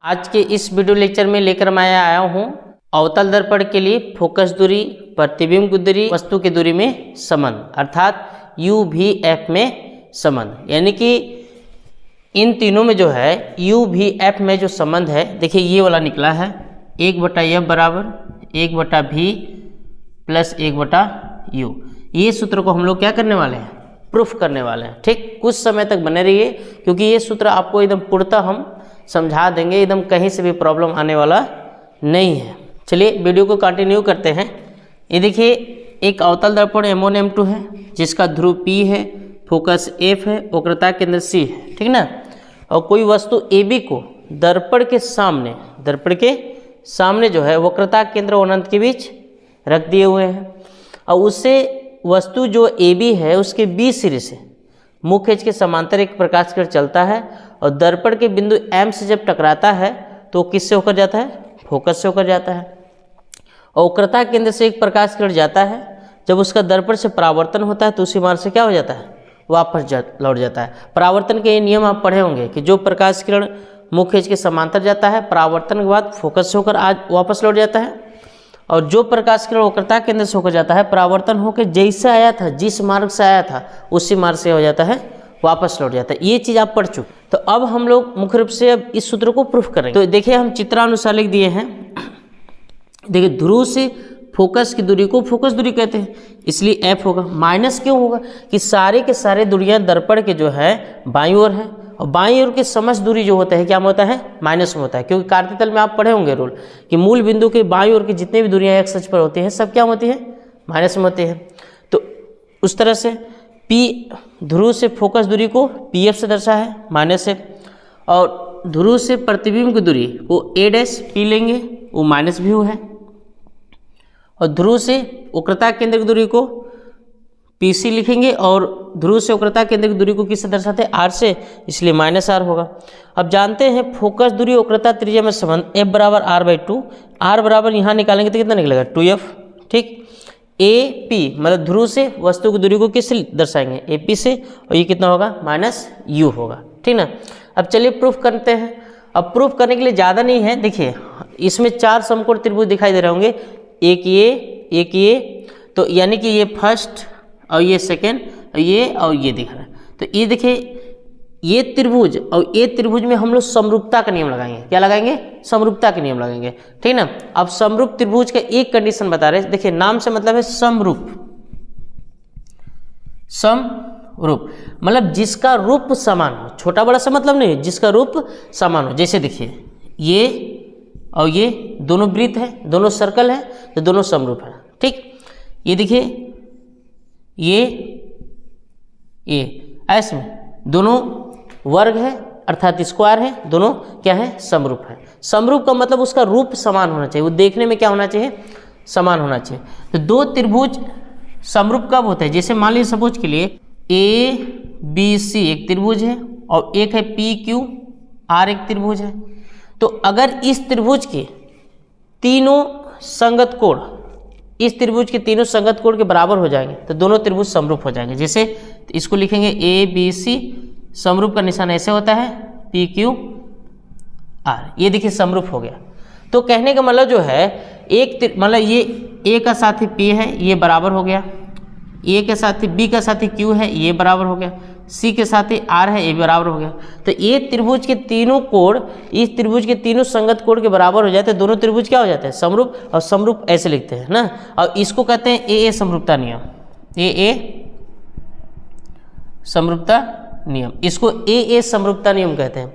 आज के इस वीडियो लेक्चर में लेकर मैं आया हूँ अवतल दर्पण के लिए फोकस दूरी, प्रतिबिंब की दूरी, वस्तु की दूरी में संबंध अर्थात UVF में संबंध। यानी कि इन तीनों में जो है UVF में जो संबंध है, देखिए ये वाला निकला है 1/F बराबर 1/V प्लस 1/U। ये सूत्र को हम लोग क्या करने वाले हैं, प्रूफ करने वाले हैं। ठीक, कुछ समय तक बने रहिए क्योंकि ये सूत्र आपको एकदम पूर्णतः हम समझा देंगे, एकदम कहीं से भी प्रॉब्लम आने वाला नहीं है। चलिए वीडियो को कंटिन्यू करते हैं। ये देखिए एक अवतल दर्पण M1 M2 है जिसका ध्रुव P है, फोकस F है, वक्रता केंद्र C है, ठीक ना। और कोई वस्तु AB को दर्पण के सामने जो है वक्रता केंद्र और अनंत के बीच रख दिए हुए हैं और उससे वस्तु जो AB है उसके B सिरे से मुख्य अक्ष के समांतर एक प्रकाश किरण चलता है और दर्पण के बिंदु M से जब टकराता है तो किससे होकर जाता है, फोकस से होकर जाता है। और वक्रता केंद्र से एक प्रकाश किरण जाता है, जब उसका दर्पण से परावर्तन होता है तो उसी मार्ग से क्या हो जाता है, वापस लौट जाता है। परावर्तन के ये नियम आप पढ़े होंगे कि जो प्रकाश किरण मुख्य अक्ष के समांतर जाता है, परावर्तन के बाद फोकस से होकर आज वापस लौट जाता है, और जो प्रकाश किरण वक्रता केंद्र से होकर जाता है, परावर्तन होकर जैसे आया था, जिस मार्ग से आया था उसी मार्ग से हो जाता है, वापस लौट जाता है। ये चीज़ आप पढ़ चुके। तो अब हम लोग मुख्य रूप से अब इस सूत्र को प्रूफ करेंगे। तो देखिए हम चित्रानुसार लिख दिए हैं। देखिए ध्रुव से फोकस की दूरी को फोकस दूरी कहते हैं, इसलिए F होगा। माइनस क्यों होगा कि सारे के सारे दूरियां दर्पण के जो है बाईं ओर है और बाईं ओर के समस्त दूरी जो होता है क्या होता है, माइनस में होता है। क्योंकि कार्तीय तल में आप पढ़े होंगे रूल कि मूल बिंदु के बाईं ओर की जितनी भी दूरियां एक्स अक्ष पर होती हैं सब क्या होती है, माइनस में होती है। तो उस तरह से P ध्रुव से फोकस दूरी को PF से दर्शा है माइनस है, और ध्रुव से प्रतिबिंब की दूरी को A' P लेंगे, वो माइनस भी है, और ध्रुव से वक्रता केंद्र की दूरी को PC लिखेंगे और ध्रुव से वक्रता केंद्र की दूरी को किससे दर्शाते हैं, R से, इसलिए -R होगा। अब जानते हैं फोकस दूरी वक्रता त्रिज्या में संबंध F बराबर R/2। R बराबर यहाँ निकालेंगे तो कितना निकलेगा 2F। ठीक, AP मतलब ध्रुव से वस्तु की दूरी को किससे दर्शाएंगे, AP से, और ये कितना होगा -U होगा। ठीक ना। अब चलिए प्रूफ करते हैं। अब प्रूफ करने के लिए ज़्यादा नहीं है, देखिए इसमें 4 समकोण त्रिभुज दिखाई दे रहे होंगे, एक ये, तो यानी कि ये फर्स्ट और ये सेकेंड और ये दिख रहा है। तो ये देखिए ये त्रिभुज और ये त्रिभुज में हम लोग समरूपता का नियम लगाएंगे। क्या लगाएंगे, समरूपता के नियम लगाएंगे, ठीक ना। अब समरूप त्रिभुज का एक कंडीशन बता रहे हैं, देखिए नाम से मतलब है समरूप। समरूप मतलब जिसका रूप समान हो, छोटा बड़ा सा मतलब नहीं है, जिसका रूप समान हो। जैसे देखिए ये और ये दोनों वृत्त है, दोनों सर्कल है, तो दोनों समरूप है। ठीक, ये देखिए ये ऐसे में दोनों वर्ग है अर्थात स्क्वायर है, दोनों क्या है, समरूप है। समरूप का मतलब उसका रूप समान होना चाहिए, वो देखने में क्या होना चाहिए, समान होना चाहिए। तो दो त्रिभुज समरूप कब होता है, जैसे मान लीजिए सपोज के लिए ABC एक त्रिभुज है और एक है PQR एक त्रिभुज है। तो अगर इस त्रिभुज के तीनों संगत कोण इस त्रिभुज के तीनों संगत कोण के बराबर हो जाएंगे तो दोनों त्रिभुज समरूप हो जाएंगे। जैसे इसको लिखेंगे ABC, समरूप का निशान ऐसे होता है PQR, ये देखिए समरूप हो गया। तो कहने का मतलब जो है एक मतलब ये A का साथी P है, ये बराबर हो गया, A के साथी B का साथी Q है, ये बराबर हो गया, C के साथी R है, ये बराबर हो गया। तो ये त्रिभुज के तीनों कोण इस त्रिभुज के तीनों संगत कोण के बराबर हो जाते हैं, दोनों त्रिभुज क्या हो जाते हैं, समरूप। और समरूप ऐसे लिखते हैं ना, और इसको कहते हैं AA समरूपता नियम, AA समरूपता नियम, इसको AA समरूपता नियम कहते हैं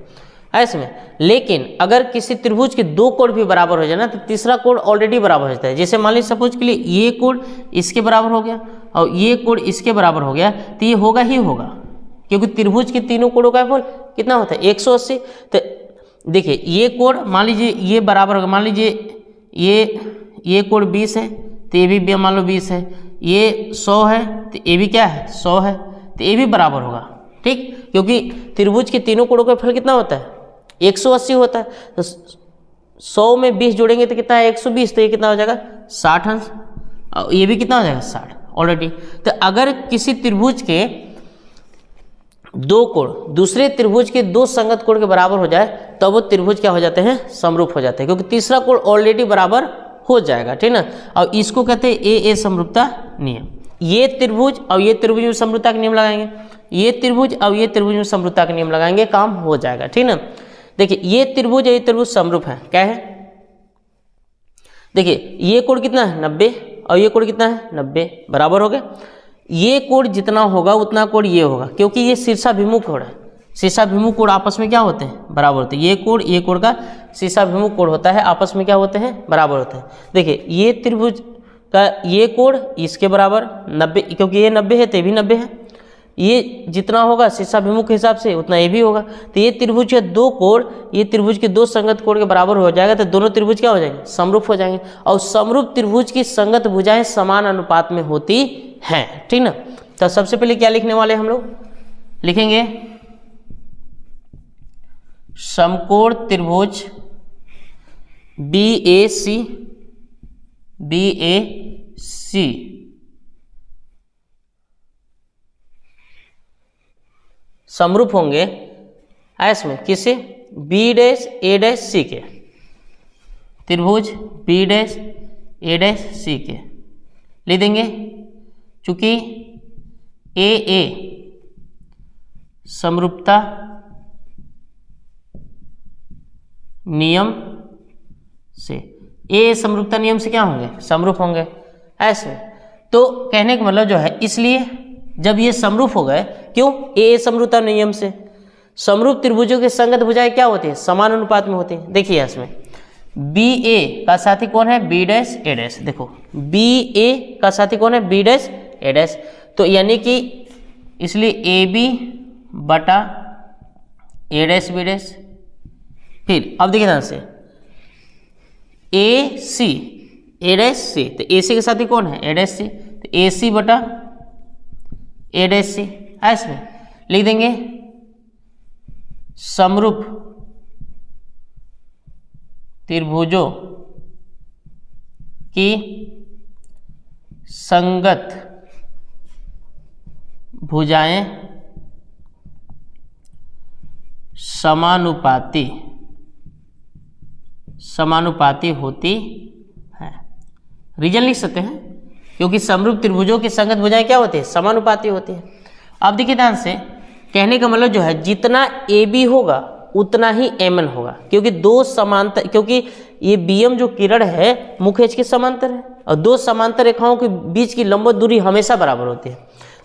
ऐसे में। लेकिन अगर किसी त्रिभुज के दो कोण भी बराबर हो जाए ना तो तीसरा कोण ऑलरेडी बराबर हो जाता है। जैसे मान लीजिए सपोज के लिए ये कोण इसके बराबर हो गया और ये कोण इसके बराबर हो गया, तो ये होगा ही होगा, क्योंकि त्रिभुज के तीनों कोणों का फल कितना होता है 180। तो देखिए ये कोण मान लीजिए ये बराबर होगा, मान लीजिए ये कोण 20 है तो ये भी मान लो 20 है, ये 100 है तो ये भी क्या है 100 है, तो ये भी बराबर होगा। ठीक, क्योंकि त्रिभुज के तीनों कोणों का फल कितना होता है 180 होता है। तो 100 में 20 जोड़ेंगे तो कितना है 120, तो ये कितना हो जाएगा 60 अंश, और ये भी कितना हो जाएगा 60 ऑलरेडी। तो अगर किसी त्रिभुज के दो कोण दूसरे त्रिभुज के दो संगत कोण के बराबर हो जाए तब तो वो त्रिभुज क्या हो जाते हैं, समरूप हो जाते हैं, क्योंकि तीसरा कोण ऑलरेडी बराबर हो जाएगा, ठीक ना। और इसको कहते हैं ए समरूपता नियम। ये त्रिभुज और ये त्रिभुज में समरूपता का नियम लगाएंगे, ये त्रिभुज और ये त्रिभुज में समरूपता का नियम लगाएंगे, काम हो जाएगा, ठीक ना। देखिए ये त्रिभुज और ये त्रिभुज समरूप है, क्या है, देखिए ये कोण कितना है 90 और ये कोण कितना है 90, बराबर हो गए। ये कोण जितना होगा उतना कोण ये होगा, क्योंकि ये शीर्षाभिमुख कोण है। शीर्षाभिमुख कोण आपस में क्या होते हैं, बराबर होते हैं। ये कोण का शीर्षाभिमुख कोण होता है, आपस में क्या होते हैं, बराबर होते हैं। देखिए ये त्रिभुज का ये कोण इसके बराबर 90, क्योंकि ये 90 है तो ये भी 90 है। ये जितना होगा शीर्षाभिमुख के हिसाब से उतना ये भी होगा। तो ये त्रिभुज के दो कोण ये त्रिभुज के दो संगत कोण के बराबर हो जाएगा, तो दोनों त्रिभुज क्या हो जाएंगे, समरूप हो जाएंगे। और समरूप त्रिभुज की संगत भुजाएं समान अनुपात में होती हैं, ठीक ना। तो सबसे पहले क्या लिखने वाले हम लोग, लिखेंगे समकोण त्रिभुज BAC समरूप होंगे इसमें किसे, B'A'C के, त्रिभुज B'A'C के लिख देंगे। चूंकि AA समरूपता नियम से, ए समरूपता नियम से क्या होंगे, समरूप होंगे ऐसे। तो कहने का मतलब जो है, इसलिए जब ये समरूप हो गए, क्यों, ए समरूपता नियम से समरूप त्रिभुजों के संगत भुजाएं क्या होती है, समान अनुपात में होती है। देखिए इसमें BA का साथी कौन है, B'A'। देखो BA का साथी कौन है, B'A'। तो यानी कि इसलिए AB बटा A', फिर अब देखिए ध्यान से AC तो AC के साथी कौन है, A'। तो AC बटा A', ऐसे लिख देंगे समरूप त्रिभुजों की संगत भुजाएं समानुपाती होती है। रीजन लिख सकते हैं, क्योंकि समरूप त्रिभुजों की संगत भुजाएं क्या होती है, समानुपाती होती है। अब देखिए ध्यान से, कहने का मतलब जो है, जितना AB होगा उतना ही MN होगा, क्योंकि दो समांतर, क्योंकि ये BM जो किरण है मुख्य अक्ष के समांतर है, और दो समांतर रेखाओं के बीच की लंबवत दूरी हमेशा बराबर होती है।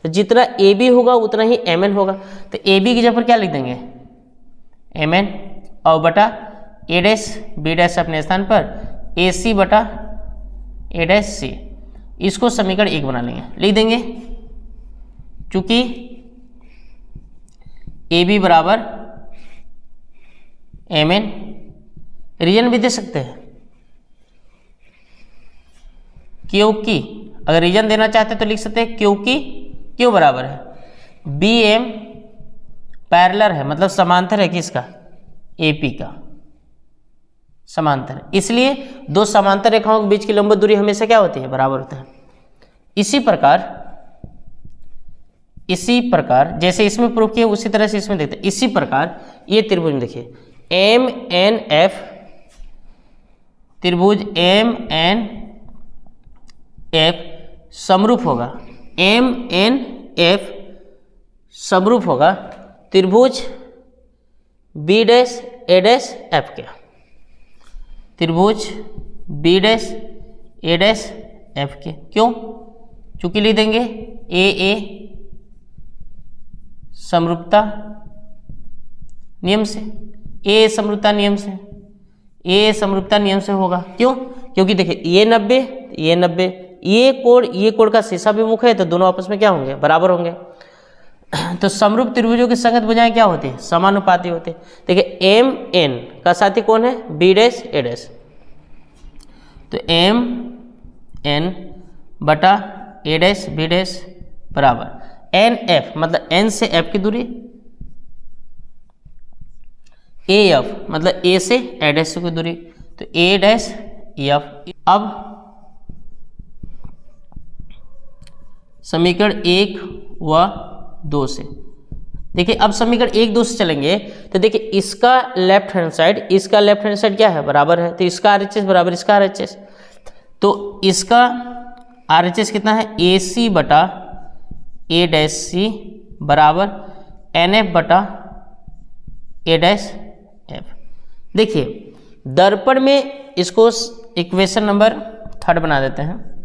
तो जितना AB होगा उतना ही MN होगा। तो AB की जगह पर क्या लिख देंगे, MN, और बटा A', B' अपने स्थान पर AC बटा A', इसको समीकरण 1 बना लेंगे, लिख देंगे। चूंकि AB बराबर MN, रीजन भी दे सकते हैं, क्योंकि अगर रीजन देना चाहते तो लिख सकते हैं क्योंकि क्यों बराबर है, BM पैरेलल है, मतलब समांतर है किसका, AP का समांतर, इसलिए दो समांतर रेखाओं के बीच की लंबवत दूरी हमेशा क्या होती है, बराबर होता है। इसी प्रकार जैसे इसमें प्रूफ किया उसी तरह से इसमें देखते हैं। इसी प्रकार ये त्रिभुज में देखिए MNF, त्रिभुज MNF समरूप होगा, MNF समरूप होगा त्रिभुज B'A'F के, त्रिभुज B'A'F के। क्यों, चूंकि लिख देंगे AA समरूपता नियम से, A समरूपता नियम से, A समरूपता नियम से होगा। क्यों, क्योंकि देखिए ये 90 ये 90, ये कोण का शीर्षाभिमुख है, तो दोनों आपस में क्या होंगे, बराबर होंगे। तो समरूप त्रिभुजों की संगत भुजाएं क्या होती है, समानुपाती होती है। देखिए MN का साथी कौन है, B'A'। तो MN बटा A', B' बराबर NF, मतलब N से F की दूरी, AF मतलब A से A' की दूरी, तो A', F। अब समीकरण 1 व 2 से देखिए अब समीकरण 1 2 से चलेंगे तो देखिए इसका लेफ्ट हैंड साइड, इसका लेफ्ट हैंड साइड क्या है, बराबर है, तो इसका RHS बराबर इसका RHS, तो इसका RHS कितना है, AC बटा A डैश C बराबर NF बटा A डैश F। देखिए दर्पण में इसको इक्वेशन नंबर 3 बना देते हैं।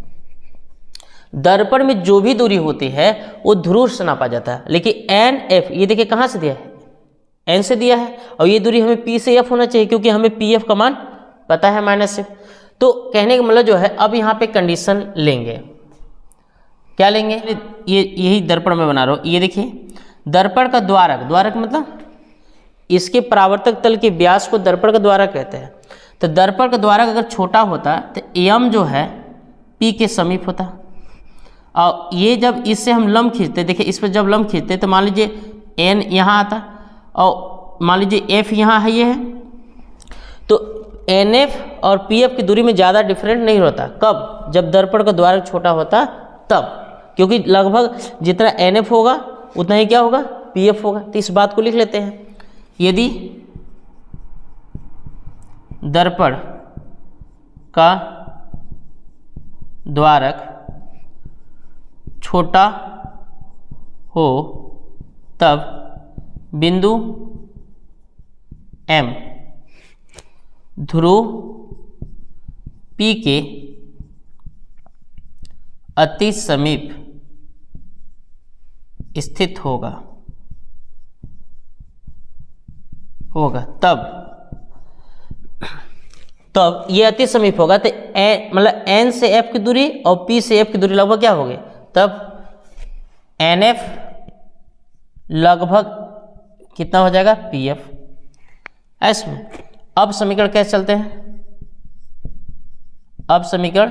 दर्पण में जो भी दूरी होती है वो ध्रुव से नापा जाता है, लेकिन NF ये देखिए कहाँ से दिया है, N से दिया है, और ये दूरी हमें P से F होना चाहिए क्योंकि हमें PF का मान पता है -F। तो कहने का मतलब जो है अब यहाँ पे कंडीशन लेंगे, क्या लेंगे, ये यही दर्पण में बना रहा हूँ। ये देखिए दर्पण का द्वारक, द्वारक मतलब इसके परावर्तक तल के व्यास को दर्पण का द्वारक कहते हैं। तो दर्पण का द्वारक अगर छोटा होता तो M जो है P के समीप होता, और ये जब इससे हम लंब खींचते, देखिए इस पर जब लंब खींचते तो मान लीजिए N यहाँ आता और मान लीजिए F यहाँ है, ये है, तो NF और PF की दूरी में ज़्यादा डिफरेंट नहीं होता। कब, जब दर्पण का द्वारक छोटा होता तब, क्योंकि लगभग जितना NF होगा उतना ही क्या होगा, PF होगा। तो इस बात को लिख लेते हैं, यदि दर्पण का द्वारक छोटा हो तब बिंदु M ध्रुव P के अति समीप स्थित होगा तब ये अति समीप होगा, तो मतलब N से F की दूरी और P से F की दूरी लगभग क्या होगी, तब NF लगभग कितना हो जाएगा, PF। ऐसे में अब समीकरण कैसे चलते हैं, अब समीकरण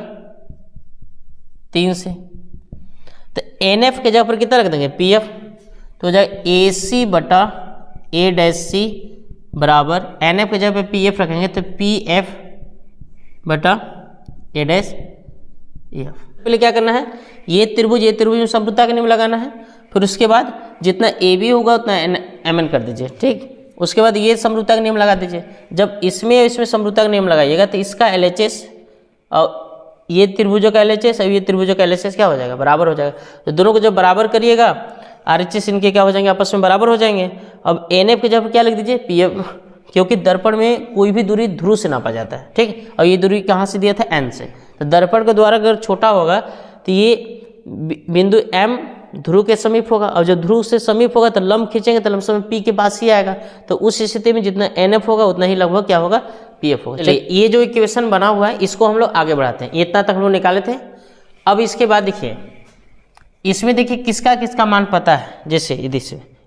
3 से, तो NF के जगह पर कितना रख देंगे, PF, तो हो जाएगा AC बटा A डैश C बराबर NF के जगह पर PF रखेंगे तो PF बटा A डैश F। पहले क्या करना है, ये त्रिभुज में समरूपता का नियम लगाना है, फिर उसके बाद जितना AB होगा उतना MN कर दीजिए, ठीक। उसके बाद ये समरूपता का नियम लगा दीजिए। जब इसमें समरूपता का नियम लगाइएगा तो इसका LHS और ये त्रिभुजों का LHS और ये त्रिभुजों का LHS क्या हो जाएगा, बराबर हो जाएगा। तो दोनों को जब बराबर करिएगा RHS इनके क्या हो जाएंगे, आपस में बराबर हो जाएंगे। अब NF के जब क्या लिख दीजिए, PF, क्योंकि दर्पण में कोई भी दूरी ध्रुव से नापा जाता है, ठीक। और ये दूरी कहाँ से दिया था, N से। तो दर्पण का द्वारक अगर छोटा होगा तो ये बिंदु M ध्रुव के समीप होगा, और जब ध्रुव से समीप होगा तो लंब खींचेंगे तो लंबसम P के पास ही आएगा। तो उस स्थिति में जितना NF होगा उतना ही लगभग क्या होगा, PF होगा। चलिए ये जो इक्वेशन बना हुआ है इसको हम लोग आगे बढ़ाते हैं। इतना तक हम लोग निकाले थे। अब इसके बाद देखिए इसमें देखिए किसका किसका मान पता है, जैसे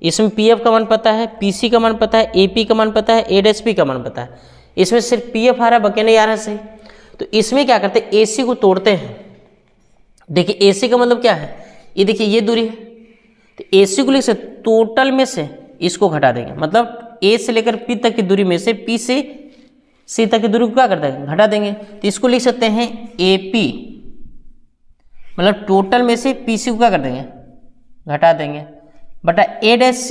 इसमें PF का मान पता है, PC का मान पता है, AP का मान पता है, A डैश P का मान पता है। इसमें सिर्फ PF आ रहा है, बाकी नहीं आ रहा है, सही। तो इसमें क्या करते हैं, AC को तोड़ते हैं। देखिए AC का मतलब क्या है, ये देखिए ये दूरी है, तो AC को लिख सकते टोटल में से इसको घटा देंगे, मतलब A से लेकर P तक की दूरी में से P से C तक की दूरी को क्या कर देंगे, घटा देंगे। तो इसको लिख सकते हैं AP, मतलब टोटल में से PC को क्या कर देंगे, घटा देंगे, बटा A डैश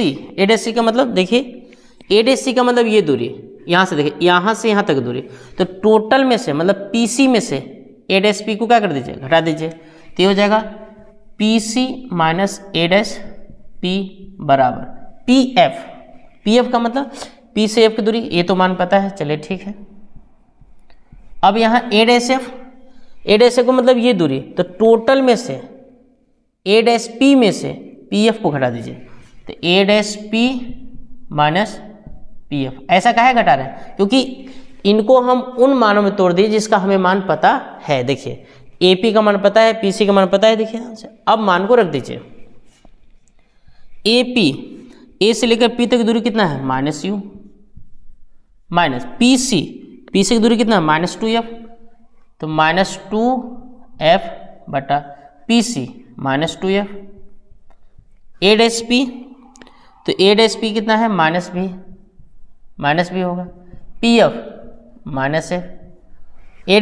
C का मतलब देखिए A डैश C का मतलब ये दूरी, यहाँ से देखिए यहाँ से यहाँ तक दूरी, तो टोटल में से मतलब PC में से A डैश P को क्या कर दीजिए, घटा दीजिए। तो ये हो जाएगा PC minus A dash P बराबर PF का मतलब P से F की दूरी, ये तो मान पता है, चलिए ठीक है। अब यहाँ A डैश F को मतलब ये दूरी, तो टोटल में से A डैश P में से PF को घटा दीजिए, तो A dash P minus PF। ऐसा काहे घटा रहे हैं, क्योंकि इनको हम उन मानों में तोड़ दिए जिसका हमें मान पता है। देखिए AP का मान पता है, PC का मान पता है, देखिए अब मान को रख दीजिए। AP A से लेकर P तक की दूरी कितना है, -u, माइनस PC की दूरी कितना है, -2f, तो -2f बटा PC -2f। A dash P, तो A डैश P कितना है, -b होगा, PF -f। A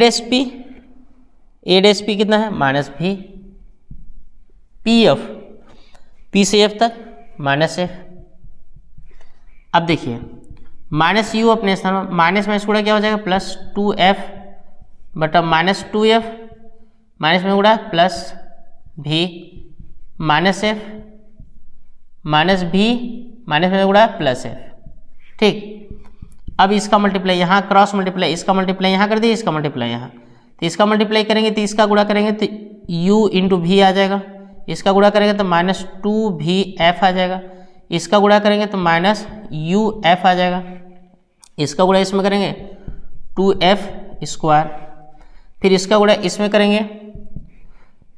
dash P कितना है, -b, PF P से F तक -f, अब देखिए माइनस यू अपने स्थान में, माइनस में गुणा क्या हो जाएगा प्लस 2f बटा माइनस 2f, माइनस में गुणा प्लस भी माइनस f माइनस भी माइनस में गुणा प्लस f। ठीक, अब इसका मल्टीप्लाई यहाँ क्रॉस मल्टीप्लाई, इसका मल्टीप्लाई यहाँ कर दिए, इसका मल्टीप्लाई यहाँ, तो इसका मल्टीप्लाई करेंगे तो इसका गुणा करेंगे तो u इंटू भी आ जाएगा, इसका गुणा करेंगे तो माइनस 2vf आ जाएगा, इसका गुणा करेंगे तो माइनस uf आ जाएगा, इसका गुणा इसमें करेंगे 2f स्क्वायर, फिर इसका गुणा इसमें करेंगे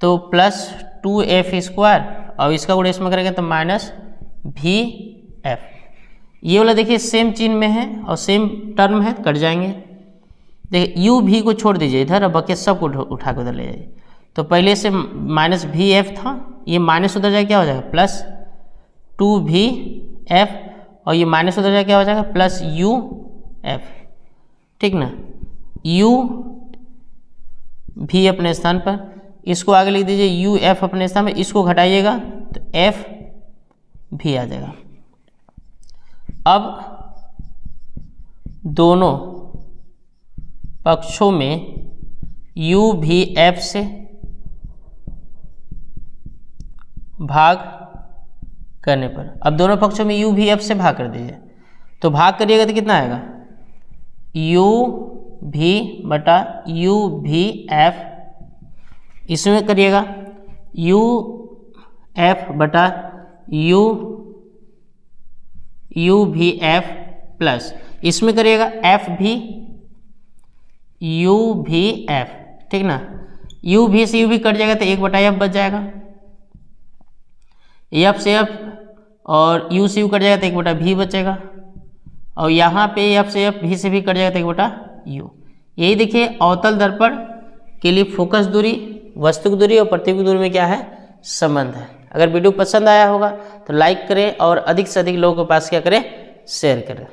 तो प्लस 2f स्क्वायर, और इसका गुणा इसमें करेंगे तो माइनस vf। ये वाला देखिए सेम चिन्ह में है और सेम टर्म है, कट जाएंगे। देखिए u भी को छोड़ दीजिए इधर, अब बाकी सब को उठा के उधर ले जाइए। तो पहले से माइनस vf था, ये माइनस उधर जाए क्या हो जाएगा प्लस 2vf, और ये माइनस उधर जाए क्या हो जाएगा प्लस uf। ठीक ना, u भी अपने स्थान पर, इसको आगे लिख दीजिए uf अपने स्थान पर, इसको घटाइएगा तो f भी आ जाएगा। अब दोनों पक्षों में u भी f से भाग करने पर, अब दोनों पक्षों में u भी f से भाग कर दीजिए, तो भाग करिएगा तो कितना आएगा u भी बटा u भी f, इसमें करिएगा u f बटा u भी f प्लस इसमें करिएगा f भी u भी f। ठीक ना, u भी से u भी कट जाएगा तो 1/f बच जाएगा, f से f और u से u कट जाएगा तो 1/v बचेगा, और यहाँ पे f से f भी से भी कट जाएगा तो 1/u। यही देखिए अवतल दर्पण के लिए फोकस दूरी, वस्तु दूरी और प्रतिबिंब दूरी में क्या है संबंध है। अगर वीडियो पसंद आया होगा तो लाइक करें और अधिक से अधिक लोगों के पास क्या करें शेयर करें।